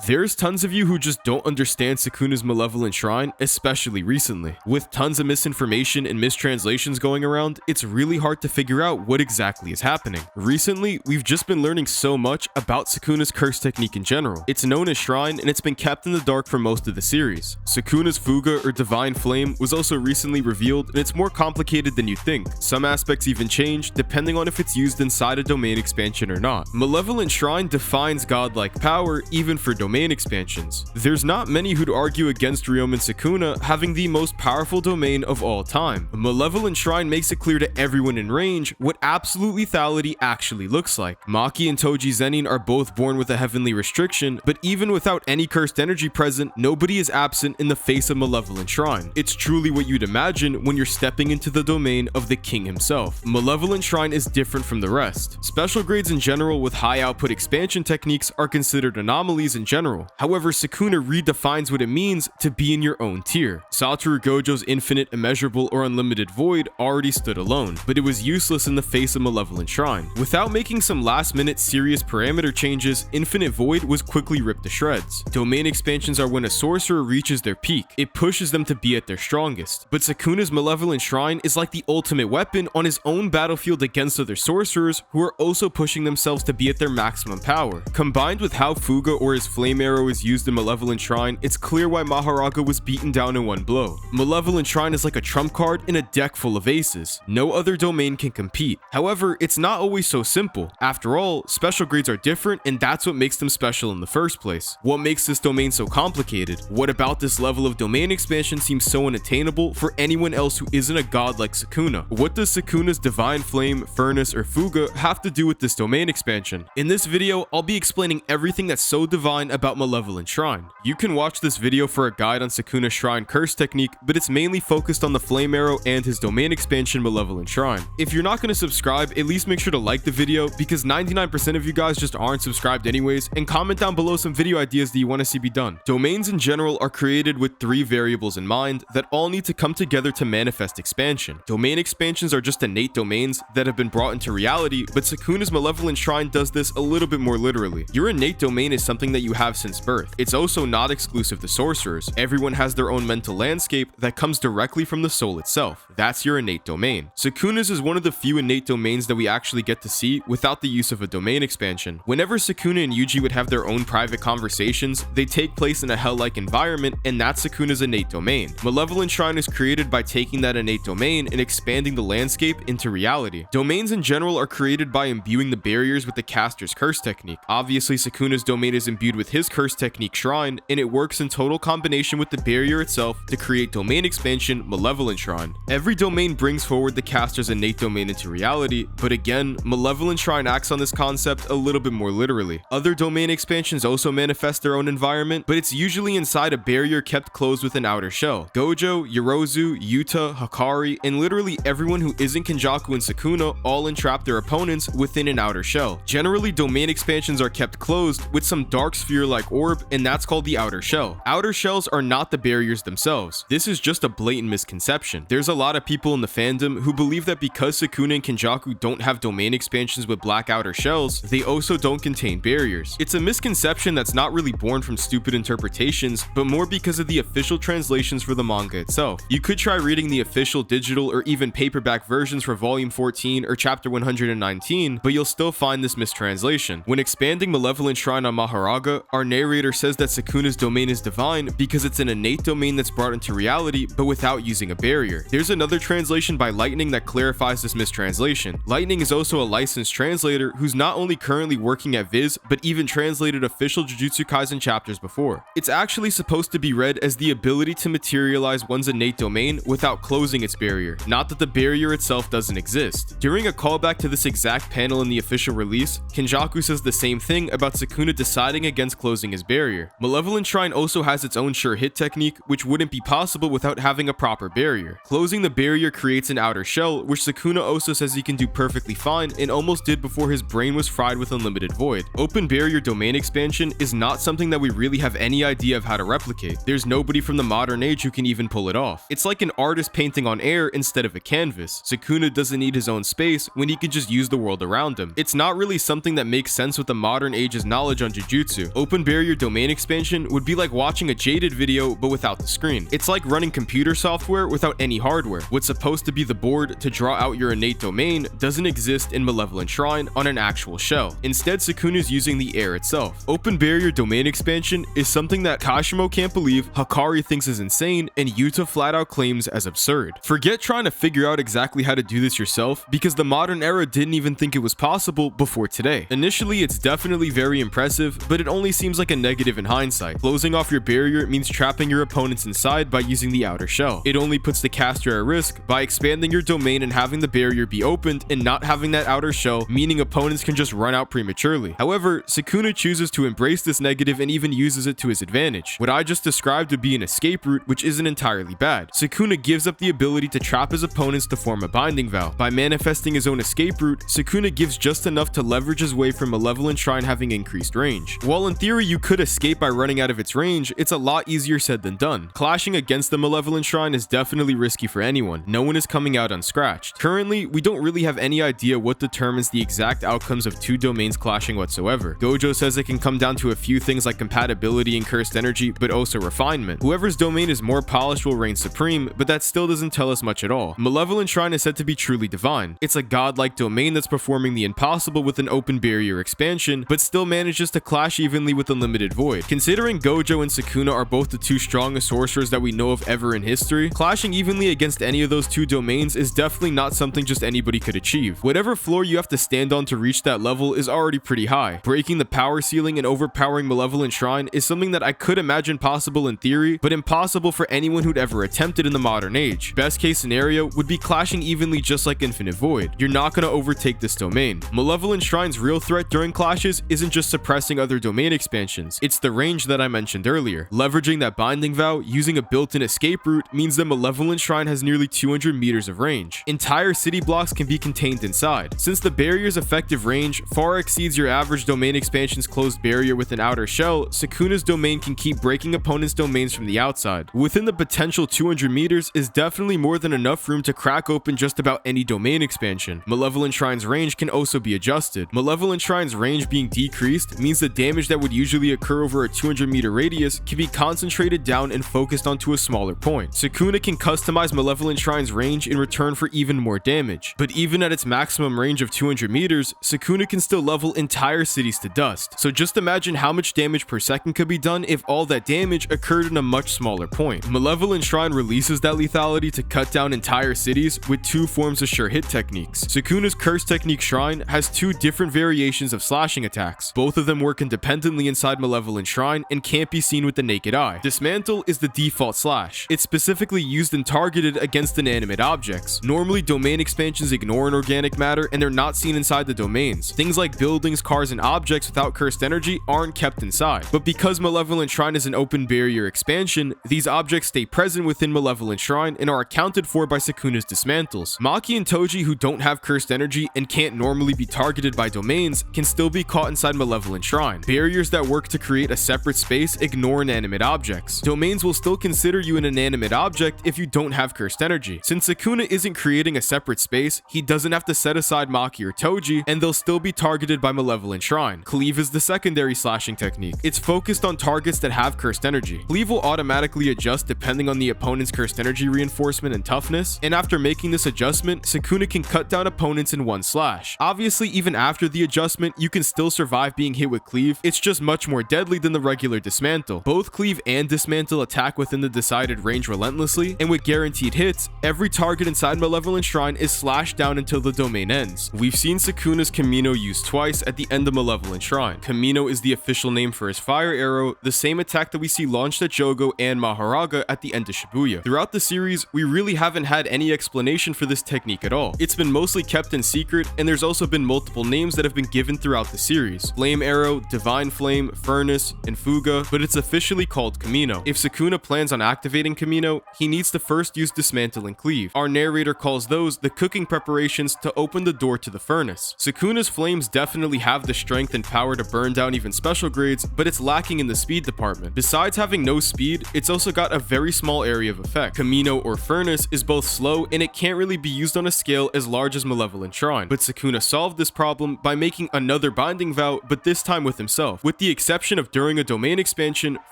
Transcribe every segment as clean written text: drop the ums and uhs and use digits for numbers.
There's tons of you who just don't understand Sukuna's malevolent shrine, especially recently. With tons of misinformation and mistranslations going around, it's really hard to figure out what exactly is happening. Recently, we've just been learning so much about Sukuna's curse technique in general. It's known as Shrine, and it's been kept in the dark for most of the series. Sukuna's Fuga, or Divine Flame, was also recently revealed, and it's more complicated than you think. Some aspects even change, depending on if it's used inside a domain expansion or not. Malevolent Shrine defines godlike power, even for domain expansions. There's not many who'd argue against Ryomen Sukuna having the most powerful domain of all time. Malevolent Shrine makes it clear to everyone in range what absolute lethality actually looks like. Maki and Toji Zenin are both born with a heavenly restriction, but even without any cursed energy present, nobody is absent in the face of Malevolent Shrine. It's truly what you'd imagine when you're stepping into the domain of the king himself. Malevolent Shrine is different from the rest. Special grades in general with high output expansion techniques are considered anomalies in general. However, Sukuna redefines what it means to be in your own tier. Satoru Gojo's infinite, immeasurable, or unlimited void already stood alone, but it was useless in the face of Malevolent Shrine. Without making some last-minute serious parameter changes, Infinite Void was quickly ripped to shreds. Domain expansions are when a sorcerer reaches their peak. It pushes them to be at their strongest. But Sukuna's Malevolent Shrine is like the ultimate weapon on his own battlefield against other sorcerers who are also pushing themselves to be at their maximum power. Combined with how Fuga or his Flame Arrow is used in Malevolent Shrine, it's clear why Mahoraga was beaten down in one blow. Malevolent Shrine is like a trump card in a deck full of aces. No other domain can compete. However, it's not always so simple. After all, special grades are different, and that's what makes them special in the first place. What makes this domain so complicated? What about this level of domain expansion seems so unattainable for anyone else who isn't a god like Sukuna? What does Sukuna's Divine Flame, Furnace, or Fuga have to do with this domain expansion? In this video, I'll be explaining everything that's so divine about Malevolent Shrine. You can watch this video for a guide on Sukuna's Shrine curse technique, but it's mainly focused on the Flame Arrow and his domain expansion Malevolent Shrine. If you're not going to subscribe, at least make sure to like the video, because 99% of you guys just aren't subscribed anyways, and comment down below some video ideas that you want to see be done. Domains in general are created with 3 variables in mind that all need to come together to manifest expansion. Domain expansions are just innate domains that have been brought into reality, but Sukuna's Malevolent Shrine does this a little bit more literally. Your innate domain is something that you have since birth. It's also not exclusive to sorcerers. Everyone has their own mental landscape that comes directly from the soul itself. That's your innate domain. Sukuna's is one of the few innate domains that we actually get to see without the use of a domain expansion. Whenever Sukuna and Yuji would have their own private conversations, they take place in a hell-like environment, and that's Sukuna's innate domain. Malevolent Shrine is created by taking that innate domain and expanding the landscape into reality. Domains in general are created by imbuing the barriers with the caster's curse technique. Obviously, Sukuna's domain is imbued with his curse technique Shrine, and it works in total combination with the barrier itself to create domain expansion Malevolent Shrine. Every domain brings forward the caster's innate domain into reality, but again, Malevolent Shrine acts on this concept a little bit more literally. Other domain expansions also manifest their own environment, but it's usually inside a barrier kept closed with an outer shell. Gojo, Yorozu, Yuta, Hakari, and literally everyone who isn't Kenjaku and Sukuna all entrap their opponents within an outer shell. Generally, domain expansions are kept closed with some dark sphere-like orb, and that's called the outer shell. Outer shells are not the barriers themselves. This is just a blatant misconception. There's a lot of people in the fandom who believe that because Sukuna and Kenjaku don't have domain expansions with black outer shells, they also don't contain barriers. It's a misconception that's not really born from stupid interpretations, but more because of the official translations for the manga itself. You could try reading the official digital or even paperback versions for volume 14 or chapter 119, but you'll still find this mistranslation. When expanding Malevolent Shrine on Mahoraga, our narrator says that Sukuna's domain is divine because it's an innate domain that's brought into reality, but without using a barrier. There's another translation by Lightning that clarifies this mistranslation. Lightning is also a licensed translator who's not only currently working at Viz, but even translated official Jujutsu Kaisen chapters before. It's actually supposed to be read as the ability to materialize one's innate domain without closing its barrier, not that the barrier itself doesn't exist. During a callback to this exact panel in the official release, Kenjaku says the same thing about Sukuna deciding against closing his barrier. Malevolent Shrine also has its own sure hit technique, which wouldn't be possible without having a proper barrier. Closing the barrier creates an outer shell, which Sukuna also says he can do perfectly fine and almost did before his brain was fried with unlimited void. Open barrier domain expansion is not something that we really have any idea of how to replicate. There's nobody from the modern age who can even pull it off. It's like an artist painting on air instead of a canvas. Sukuna doesn't need his own space when he can just use the world around him. It's not really something that makes sense with the modern age's knowledge on Jujutsu. open barrier domain expansion would be like watching a Jaded video but without the screen. It's like running computer software without any hardware. What's supposed to be the board to draw out your innate domain doesn't exist in Malevolent Shrine on an actual shell. Instead, Sukuna's using the air itself. Open barrier domain expansion is something that Kashimo can't believe, Hakari thinks is insane, and Yuta flat out claims as absurd. Forget trying to figure out exactly how to do this yourself, because the modern era didn't even think it was possible before today. Initially, it's definitely very impressive, but it only seems like a negative in hindsight. Closing off your barrier means trapping your opponents inside by using the outer shell. It only puts the caster at risk by expanding your domain and having the barrier be opened and not having that outer shell, meaning opponents can just run out prematurely. However, Sukuna chooses to embrace this negative and even uses it to his advantage. What I just described would be an escape route, which isn't entirely bad. Sukuna gives up the ability to trap his opponents to form a binding vow. By manifesting his own escape route, Sukuna gives just enough to leverage his way from Malevolent Shrine having increased range. While in theory you could escape by running out of its range, it's a lot easier said than done. Clashing against the Malevolent Shrine is definitely risky for anyone. No one is coming out unscratched. Currently, we don't really have any idea what determines the exact outcomes of two domains clashing whatsoever. Gojo says it can come down to a few things like compatibility and cursed energy, but also refinement. Whoever's domain is more polished will reign supreme, but that still doesn't tell us much at all. Malevolent Shrine is said to be truly divine. It's a godlike domain that's performing the impossible with an open barrier expansion, but still manages to clash evenly with Unlimited Void. Considering Gojo and Sukuna are both the two strongest sorcerers that we know of ever in history, clashing evenly against any of those two domains is definitely not something just anybody could achieve. Whatever floor you have to stand on to reach that level is already pretty high. Breaking the power ceiling and overpowering Malevolent Shrine is something that I could imagine possible in theory, but impossible for anyone who'd ever attempted in the modern age. Best case scenario would be clashing evenly just like Infinite Void. You're not going to overtake this domain. Malevolent Shrine's real threat during clashes isn't just suppressing other domain expansions, it's the range that I mentioned earlier. Leveraging that binding vow using a built-in escape route means the Malevolent Shrine has nearly 200 meters of range. Entire city blocks can be contained inside. Since the barrier's effective range far exceeds your average domain expansion's closed barrier with an outer shell, Sukuna's domain can keep breaking opponents' domains from the outside. Within the potential 200 meters is definitely more than enough room to crack open just about any domain expansion. Malevolent Shrine's range can also be adjusted. Malevolent Shrine's range being decreased means the damage that would usually occur over a 200 meter radius can be concentrated down and focused onto a smaller point. Sukuna can customize Malevolent Shrine's range in return for even more damage, but even at its maximum range of 200 meters, Sukuna can still level entire cities to dust. So just imagine how much damage per second could be done if all that damage occurred in a much smaller point. Malevolent Shrine releases that lethality to cut down entire cities with two forms of sure hit techniques. Sukuna's Curse Technique Shrine has two different variations of slashing attacks. Both of them work independently inside Malevolent Shrine and can't be seen with the naked eye. Dismantle is the default slash. It's specifically used and targeted against inanimate objects. Normally, domain expansions ignore inorganic matter and they're not seen inside the domains. Things like buildings, cars, and objects without cursed energy aren't kept inside. But because Malevolent Shrine is an open barrier expansion, these objects stay present within Malevolent Shrine and are accounted for by Sukuna's dismantles. Maki and Toji, who don't have cursed energy and can't normally be targeted by domains, can still be caught inside Malevolent Shrine. Barriers that work to create a separate space ignore inanimate objects. Domains will still consider you an inanimate object if you don't have cursed energy. Since Sukuna isn't creating a separate space, he doesn't have to set aside Maki or Toji, and they'll still be targeted by Malevolent Shrine. Cleave is the secondary slashing technique. It's focused on targets that have cursed energy. Cleave will automatically adjust depending on the opponent's cursed energy reinforcement and toughness, and after making this adjustment, Sukuna can cut down opponents in one slash. Obviously, even after the adjustment, you can still survive being hit with Cleave. It's just much more deadly than the regular Dismantle. Both Cleave and Dismantle attack within the decided range relentlessly, and with guaranteed hits, every target inside Malevolent Shrine is slashed down until the domain ends. We've seen Sukuna's Kamino used twice at the end of Malevolent Shrine. Kamino is the official name for his fire arrow, the same attack that we see launched at Jogo and Maharaga at the end of Shibuya. Throughout the series, we really haven't had any explanation for this technique at all. It's been mostly kept in secret, and there's also been multiple names that have been given throughout the series: Flame Arrow, Divine Flame, Furnace, and Fuga, but it's officially called Kamino. If Sukuna plans on activating Kamino, he needs to first use Dismantle and Cleave. Our narrator calls those the cooking preparations to open the door to the furnace. Sukuna's flames definitely have the strength and power to burn down even special grades, but it's lacking in the speed department. Besides having no speed, it's also got a very small area of effect. Kamino or Furnace is both slow and it can't really be used on a scale as large as Malevolent Shrine, but Sukuna solved this problem by making another binding vow, but this time with himself. With the exception of during a domain expansion,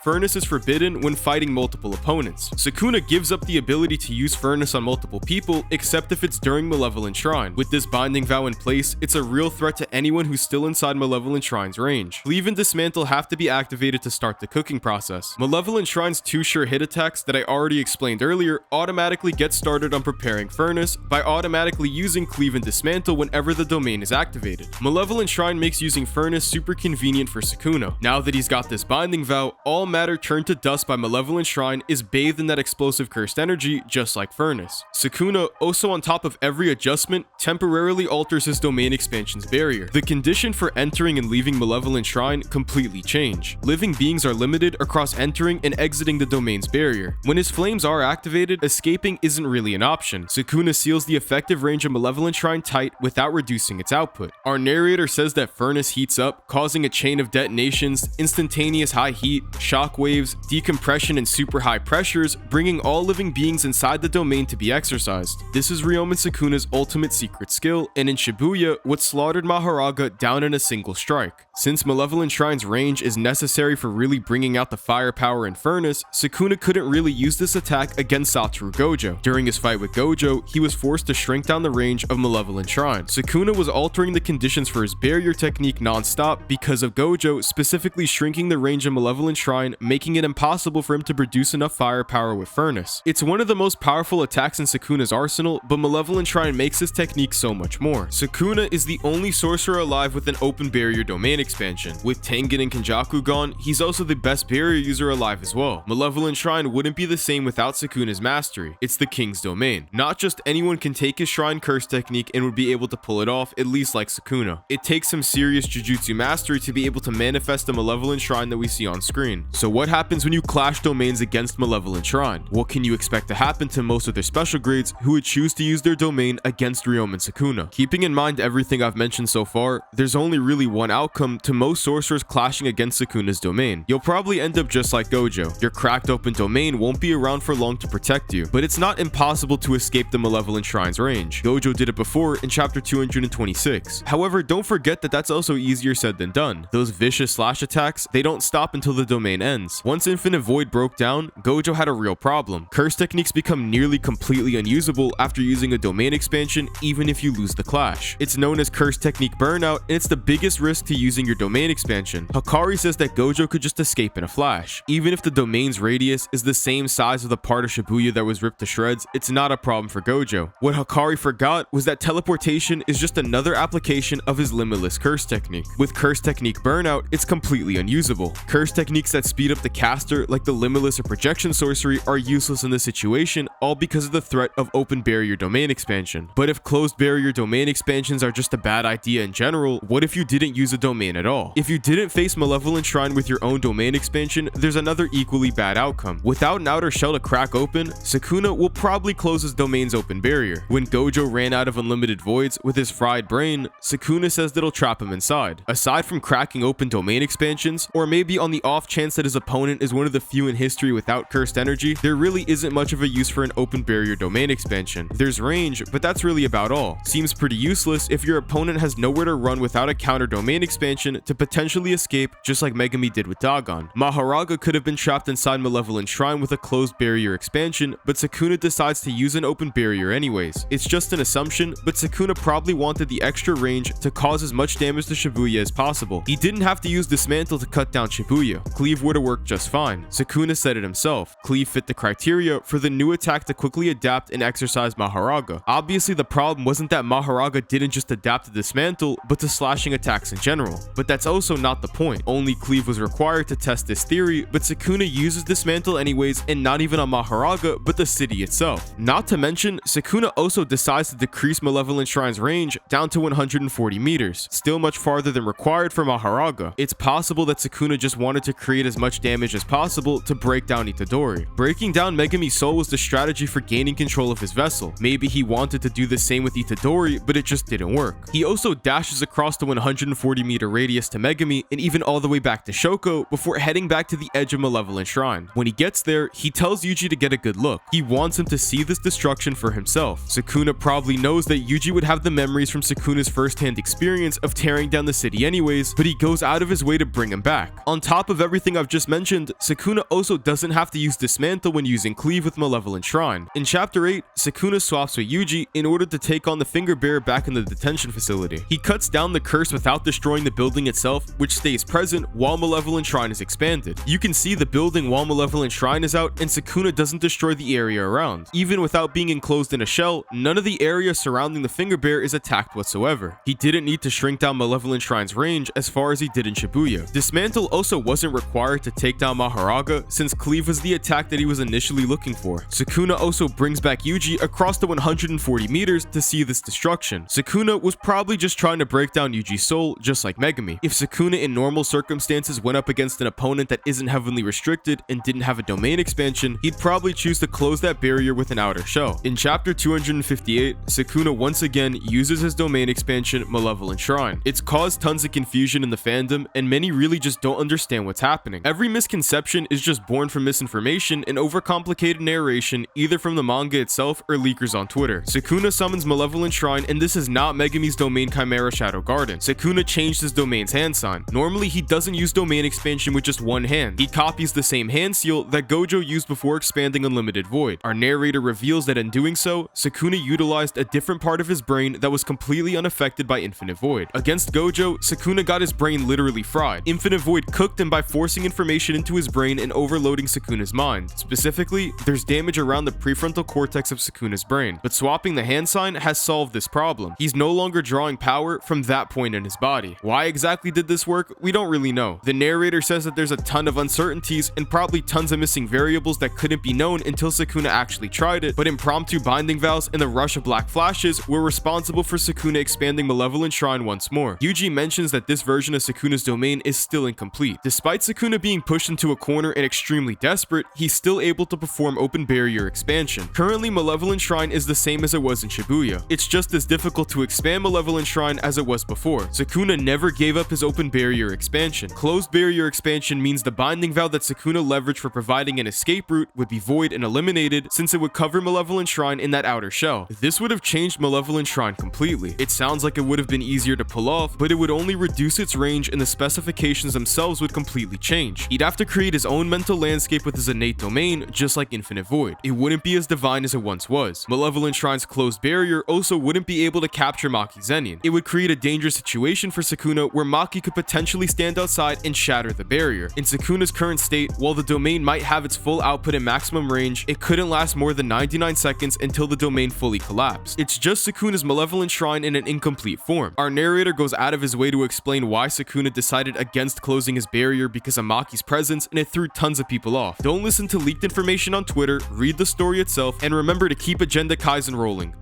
Furnace is forbidden when fighting multiple opponents. Sukuna gives up the ability to use Furnace on multiple people, except if it's during Malevolent Shrine. With this binding vow in place, it's a real threat to anyone who's still inside Malevolent Shrine's range. Cleave and Dismantle have to be activated to start the cooking process. Malevolent Shrine's 2 sure hit attacks that I already explained earlier automatically get started on preparing Furnace by automatically using Cleave and Dismantle whenever the domain is activated. Malevolent Shrine makes using Furnace super convenient for Sukuna. Now that he's got this binding vow, all matter turned to dust by Malevolent Shrine is bathed in that explosive cursed energy, just like Furnace. Sukuna, also on top of every adjustment, temporarily alters his domain expansion's barrier. The condition for entering and leaving Malevolent Shrine completely change. Living beings are limited across entering and exiting the domain's barrier. When his flames are activated, escaping isn't really an option. Sukuna seals the effective range of Malevolent Shrine tight without reducing its output. Our narrator says that Furnace heats up, causing a chain of detonations, instantaneous high heat, shock waves, decompression, and super high pressures, bringing all living beings inside the domain to be exorcised. This is Ryomen Sukuna's ultimate secret skill, and in Shibuya, what slaughtered Maharaga down in a single strike. Since Malevolent Shrine's range is necessary for really bringing out the firepower in Furnace, Sukuna couldn't really use this attack against Satoru Gojo. During his fight with Gojo, he was forced to shrink down the range of Malevolent Shrine. Sukuna was altering the conditions for his barrier technique non-stop because of Gojo specifically shrinking the range of Malevolent Shrine, making it impossible for him to produce enough firepower with Furnace. It's one of the most powerful attacks in Sukuna's arsenal, but Malevolent Shrine makes this technique so much more. Sukuna is the only sorcerer alive with an open barrier domain expansion. With Tengen and Kenjaku gone, he's also the best barrier user alive as well. Malevolent Shrine wouldn't be the same without Sukuna's mastery. It's the king's domain. Not just anyone can take his shrine curse technique and would be able to pull it off, at least like Sukuna. It takes some serious jujutsu mastery to be able to manifest the Malevolent Shrine that we see on screen. So what happens when you clash domains against Malevolent Shrine? What can you expect to happen to most of their special grades who would choose to use their domain against Ryomen Sukuna? Keeping in mind everything I've mentioned so far, there's only really one outcome to most sorcerers clashing against Sukuna's domain. You'll probably end up just like Gojo. Your cracked open domain won't be around for long to protect you, but it's not impossible to escape the Malevolent Shrine's range. Gojo did it before in chapter 226. However, don't forget that that's also easier said than done. Those vicious slash attacks, they don't stop until the domain ends. Once Infinite Void broke down, Gojo had a real problem. Curse techniques become nearly completely unusable after using a domain expansion, even if you lose the clash. It's known as Curse Technique Burnout, and it's the biggest risk to using your domain expansion. Hakari says that Gojo could just escape in a flash. Even if the domain's radius is the same size of the part of Shibuya that was ripped to shreds, it's not a problem for Gojo. What Hakari forgot was that teleportation is just another application of his limitless curse technique. With Curse Technique Burnout, it's completely unusable. Curse techniques that speed up the caster, like the limitless or projection sorcery, are useless in this situation, all because of the threat of open barrier domain expansion. But if closed barrier domain expansions are just a bad idea in general, what if you didn't use a domain at all? If you didn't face Malevolent Shrine with your own domain expansion, there's another equally bad outcome. Without an outer shell to crack open, Sukuna will probably close his domain's open barrier. When Gojo ran out of unlimited voids with his fried brain, Sukuna says that'll trap him inside. Aside from cracking open domain expansions, or maybe on the off chance that his opponent is one of the few in history without cursed energy, there really isn't much of a use for an open barrier domain expansion. There's range, but that's really about all. Seems pretty useless if your opponent has nowhere to run without a counter domain expansion to potentially escape, just like Megami did with Dagon. Maharaga could have been trapped inside Malevolent Shrine with a closed barrier expansion, but Sukuna decides to use an open barrier anyways. It's just an assumption, but Sukuna probably wanted the extra range to cause as much damage to Shibuya as possible. He didn't have to use Dismantle to cut down Shibuya. Cleave would have worked just fine. Sukuna said it himself. Cleave fit the criteria for the new attack to quickly adapt and exercise Maharaga. Obviously, the problem wasn't that Maharaga didn't just adapt to Dismantle, but to slashing attacks in general. But that's also not the point. Only Cleave was required to test this theory, but Sukuna uses Dismantle anyways, and not even on Maharaga, but the city itself. Not to mention, Sukuna also decides to decrease Malevolent Shrine's range down to 140 meters, still much farther than required for Maharaga. It's possible that Sukuna just wanted to create as much damage as possible to break down Itadori. Breaking down Megami's soul was the strategy for gaining control of his vessel. Maybe he wanted to do the same with Itadori, but it just didn't work. He also dashes across the 140 meter radius to Megami and even all the way back to Shoko before heading back to the edge of Malevolent Shrine. When he gets there, he tells Yuji to get a good look. He wants him to see this destruction for himself. Sukuna probably knows that Yuji would have the memories from Sukuna's first-hand experience of tearing down the city anyways, but he goes out of his his way to bring him back. On top of everything I've just mentioned, Sukuna also doesn't have to use dismantle when using Cleave with Malevolent Shrine. In chapter 8, Sukuna swaps with Yuji in order to take on the finger bearer back in the detention facility. He cuts down the curse without destroying the building itself, which stays present while Malevolent Shrine is expanded. You can see the building while Malevolent Shrine is out, and Sukuna doesn't destroy the area around. Even without being enclosed in a shell, none of the area surrounding the finger bearer is attacked whatsoever. He didn't need to shrink down Malevolent Shrine's range as far as he did in Shibuya. Dismantle also wasn't required to take down Maharaga, since Cleave was the attack that he was initially looking for. Sukuna also brings back Yuji across the 140 meters to see this destruction. Sukuna was probably just trying to break down Yuji's soul, just like Megami. If Sukuna in normal circumstances went up against an opponent that isn't heavily restricted and didn't have a domain expansion, he'd probably choose to close that barrier with an outer shell. In chapter 258, Sukuna once again uses his domain expansion, Malevolent Shrine. It's caused tons of confusion in the fandom, and many really just don't understand what's happening. Every misconception is just born from misinformation and overcomplicated narration, either from the manga itself or leakers on Twitter. Sukuna summons Malevolent Shrine, and this is not Megami's domain Chimera Shadow Garden. Sukuna changed his domain's hand sign. Normally, he doesn't use domain expansion with just one hand. He copies the same hand seal that Gojo used before expanding Unlimited Void. Our narrator reveals that in doing so, Sukuna utilized a different part of his brain that was completely unaffected by Infinite Void. Against Gojo, Sukuna got his brain literally fried. Infinite Void cooked him by forcing information into his brain and overloading Sukuna's mind. Specifically, there's damage around the prefrontal cortex of Sukuna's brain, but swapping the hand sign has solved this problem. He's no longer drawing power from that point in his body. Why exactly did this work? We don't really know. The narrator says that there's a ton of uncertainties and probably tons of missing variables that couldn't be known until Sukuna actually tried it, but impromptu binding vows and the rush of black flashes were responsible for Sukuna expanding Malevolent Shrine once more. Yuji mentions that this version of Sukuna's domain is still incomplete. Despite Sukuna being pushed into a corner and extremely desperate, he's still able to perform open barrier expansion. Currently, Malevolent Shrine is the same as it was in Shibuya. It's just as difficult to expand Malevolent Shrine as it was before. Sukuna never gave up his open barrier expansion. Closed barrier expansion means the binding vow that Sukuna leveraged for providing an escape route would be void and eliminated, since it would cover Malevolent Shrine in that outer shell. This would have changed Malevolent Shrine completely. It sounds like it would have been easier to pull off, but it would only reduce its range and the specifications themselves would completely change. He'd have to create his own mental landscape with his innate domain, just like Infinite Void. It wouldn't be as divine as it once was. Malevolent Shrine's closed barrier also wouldn't be able to capture Maki Zenin. It would create a dangerous situation for Sukuna where Maki could potentially stand outside and shatter the barrier. In Sukuna's current state, while the domain might have its full output and maximum range, it couldn't last more than 99 seconds until the domain fully collapsed. It's just Sukuna's Malevolent Shrine in an incomplete form. Our narrator goes out of his way to explain why Sukuna decided against closing his barrier because of Maki's presence, and it threw tons of people off. Don't listen to leaked information on Twitter, read the story itself, and remember to keep Agenda Kaizen rolling.